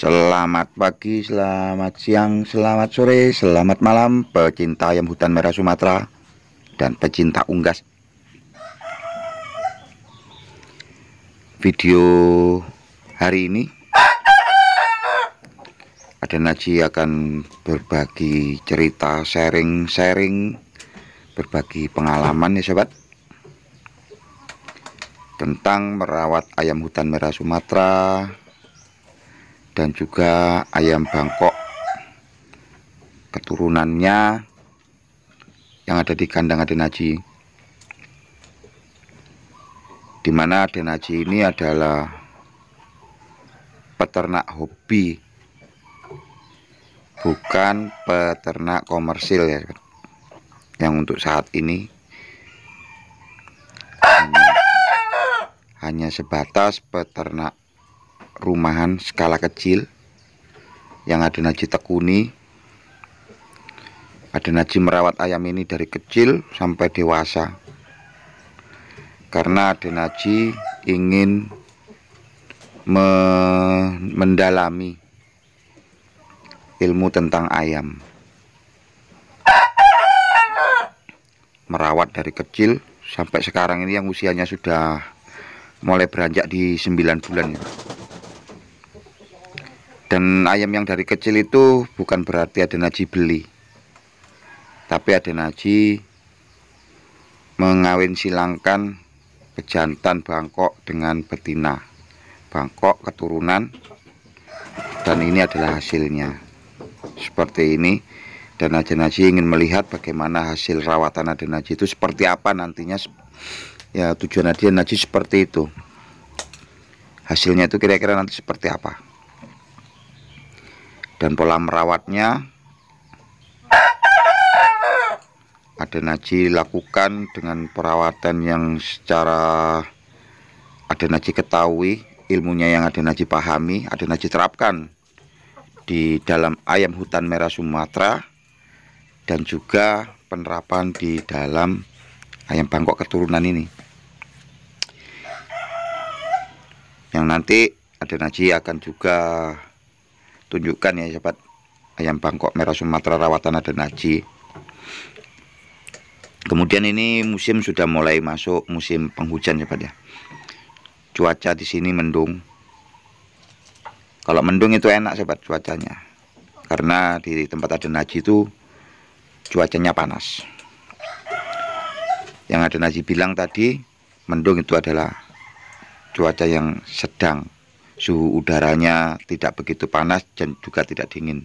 Selamat pagi, selamat siang, selamat sore, selamat malam pecinta ayam hutan merah Sumatera dan pecinta unggas. Video hari ini Aden Aji akan berbagi cerita, sharing, berbagi pengalaman ya sobat, tentang merawat ayam hutan merah Sumatera dan juga ayam Bangkok keturunannya yang ada di kandang Aden Aji, dimana Aden Aji ini adalah peternak hobi, bukan peternak komersil ya, yang untuk saat ini hanya sebatas peternak rumahan skala kecil yang Aden Aji tekuni. Aden Aji merawat ayam ini dari kecil sampai dewasa karena Aden Aji ingin mendalami ilmu tentang ayam, merawat dari kecil sampai sekarang ini yang usianya sudah mulai beranjak di 9 bulan ya. Dan ayam yang dari kecil itu bukan berarti Aden Aji beli, tapi Aden Aji mengawin silangkan pejantan Bangkok dengan betina Bangkok keturunan, dan ini adalah hasilnya seperti ini. Dan Aden Aji ingin melihat bagaimana hasil rawatan Aden Aji itu seperti apa nantinya ya. Tujuan Aden Aji seperti itu, hasilnya itu kira-kira nanti seperti apa. Dan pola merawatnya Aden Aji lakukan dengan perawatan yang secara Aden Aji ketahui, ilmunya yang Aden Aji pahami, Aden Aji terapkan di dalam ayam hutan merah Sumatera, dan juga penerapan di dalam ayam Bangkok keturunan ini, yang nanti Aden Aji akan juga tunjukkan ya sobat, ayam Bangkok merah Sumatera rawatan Aden Aji. Kemudian ini musim sudah mulai masuk musim penghujan sobat ya. Cuaca di sini mendung. Kalau mendung itu enak sobat cuacanya, karena di tempat Aden Aji itu cuacanya panas. Yang Aden Aji bilang tadi, mendung itu adalah cuaca yang sedang, suhu udaranya tidak begitu panas dan juga tidak dingin.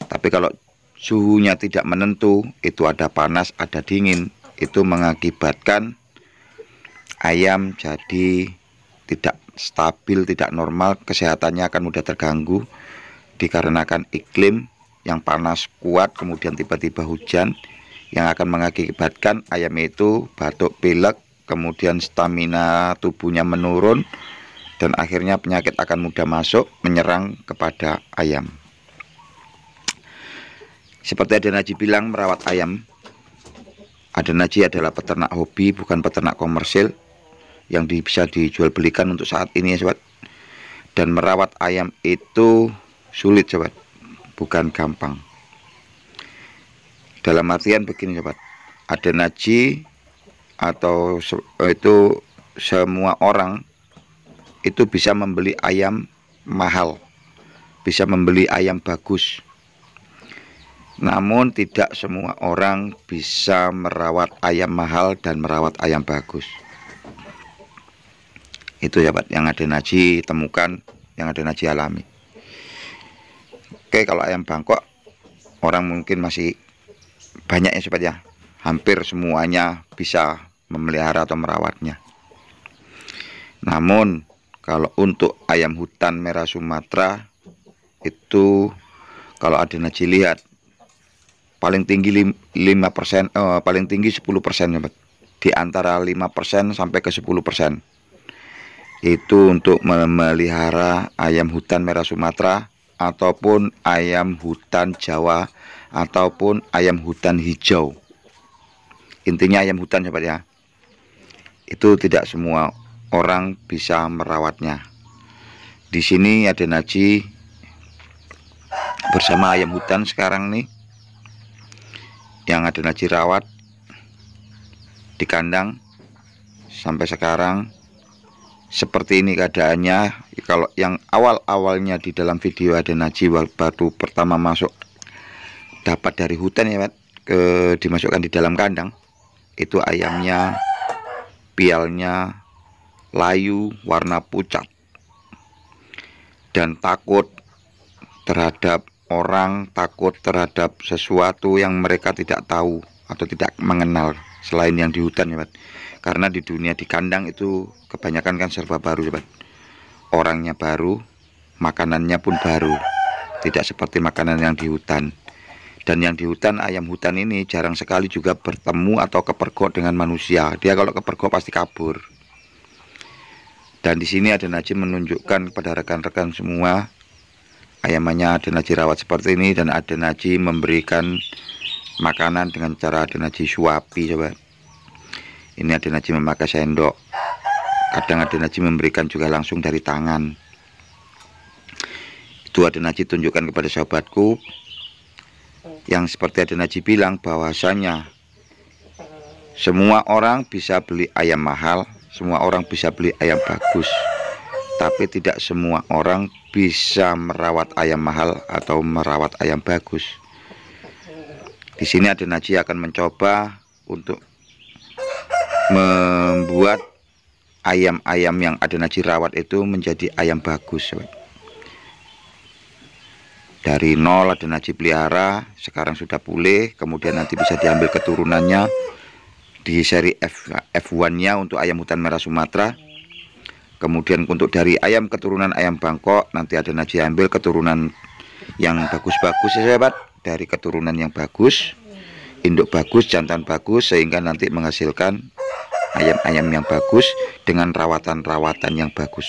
Tapi kalau suhunya tidak menentu, itu ada panas ada dingin, itu mengakibatkan ayam jadi tidak stabil, tidak normal, kesehatannya akan mudah terganggu dikarenakan iklim yang panas kuat, kemudian tiba-tiba hujan yang akan mengakibatkan ayam itu batuk pilek, kemudian stamina tubuhnya menurun, dan akhirnya penyakit akan mudah masuk menyerang kepada ayam. Seperti Aden Aji bilang, merawat ayam, Aden Aji adalah peternak hobi, bukan peternak komersil yang bisa dijual belikan untuk saat ini ya sobat. Dan merawat ayam itu sulit sobat, bukan gampang. Dalam artian begini sobat, Aden Aji atau itu semua orang itu bisa membeli ayam mahal, bisa membeli ayam bagus, namun tidak semua orang bisa merawat ayam mahal dan merawat ayam bagus. Itu ya Pak, yang Aden Aji temukan, yang Aden Aji alami. Oke, kalau ayam Bangkok orang mungkin masih banyak ya sobat ya, hampir semuanya bisa memelihara atau merawatnya. Namun kalau untuk ayam hutan merah Sumatera itu, kalau Aden Aji lihat, paling tinggi 5%, paling tinggi 10% ya, di antara 5% sampai ke 10%. Itu untuk memelihara ayam hutan merah Sumatera ataupun ayam hutan Jawa ataupun ayam hutan hijau. Intinya ayam hutan sobat ya. Itu tidak semua orang bisa merawatnya. Di sini Aden Aji bersama ayam hutan sekarang nih, yang ada Najib rawat di kandang. Sampai sekarang seperti ini keadaannya. Kalau yang awal-awalnya di dalam video ada Najib baru pertama masuk dapat dari hutan ya Pak, dimasukkan di dalam kandang, itu ayamnya pialnya layu warna pucat dan takut terhadap orang, takut terhadap sesuatu yang mereka tidak tahu atau tidak mengenal selain yang di hutan ya Pak. Karena di dunia di kandang itu kebanyakan kan serba baru ya Pak. Orangnya baru, makanannya pun baru, tidak seperti makanan yang di hutan. Dan yang di hutan, ayam hutan ini jarang sekali juga bertemu atau kepergok dengan manusia. Dia kalau kepergok pasti kabur. Dan di sini ada Najib menunjukkan kepada rekan-rekan semua, ayamannya ada Najib rawat seperti ini, dan ada Najib memberikan makanan dengan cara ada Najib suapi coba. Ini ada Najib memakai sendok. Kadang ada Najib memberikan juga langsung dari tangan. Itu ada Najib tunjukkan kepada sahabatku, yang seperti ada Najib bilang bahwasanya semua orang bisa beli ayam mahal, semua orang bisa beli ayam bagus, tapi tidak semua orang bisa merawat ayam mahal atau merawat ayam bagus. Di sini ada Najib akan mencoba untuk membuat ayam-ayam yang ada Najib rawat itu menjadi ayam bagus. Dari nol ada Najib pelihara, sekarang sudah pulih, kemudian nanti bisa diambil keturunannya di seri F1-nya untuk ayam hutan merah Sumatera. Kemudian untuk dari ayam keturunan ayam Bangkok, nanti ada Najib ambil keturunan yang bagus-bagus ya sahabat, dari keturunan yang bagus, induk bagus, jantan bagus, sehingga nanti menghasilkan ayam-ayam yang bagus dengan rawatan-rawatan yang bagus.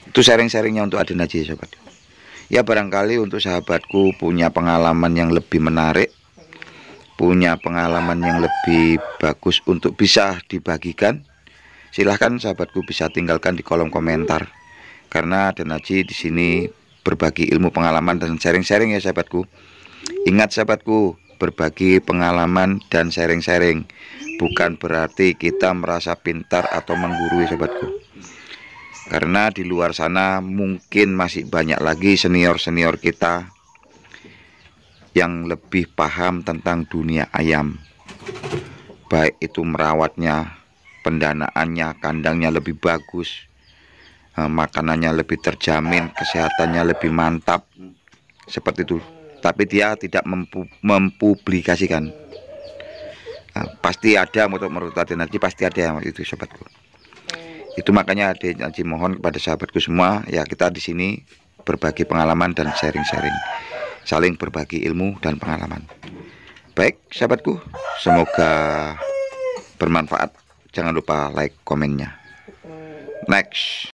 Itu sharing-sharingnya untuk ada Najib sahabat. Ya barangkali untuk sahabatku punya pengalaman yang lebih menarik, punya pengalaman yang lebih bagus untuk bisa dibagikan, silahkan sahabatku bisa tinggalkan di kolom komentar. Karena ada Najib di sini berbagi ilmu pengalaman dan sharing-sharing ya sahabatku. Ingat sahabatku, berbagi pengalaman dan sharing-sharing bukan berarti kita merasa pintar atau menggurui sahabatku. Karena di luar sana mungkin masih banyak lagi senior-senior kita yang lebih paham tentang dunia ayam. Baik itu merawatnya, pendanaannya, kandangnya lebih bagus, makanannya lebih terjamin, kesehatannya lebih mantap, seperti itu. Tapi dia tidak mempublikasikan. Pasti ada menurut ada Najib, pasti ada itu sahabatku. Itu makanya ada Najib mohon kepada sahabatku semua, ya kita di sini berbagi pengalaman dan sharing-sharing, saling berbagi ilmu dan pengalaman. Baik sahabatku, semoga bermanfaat. Jangan lupa like komennya. Next.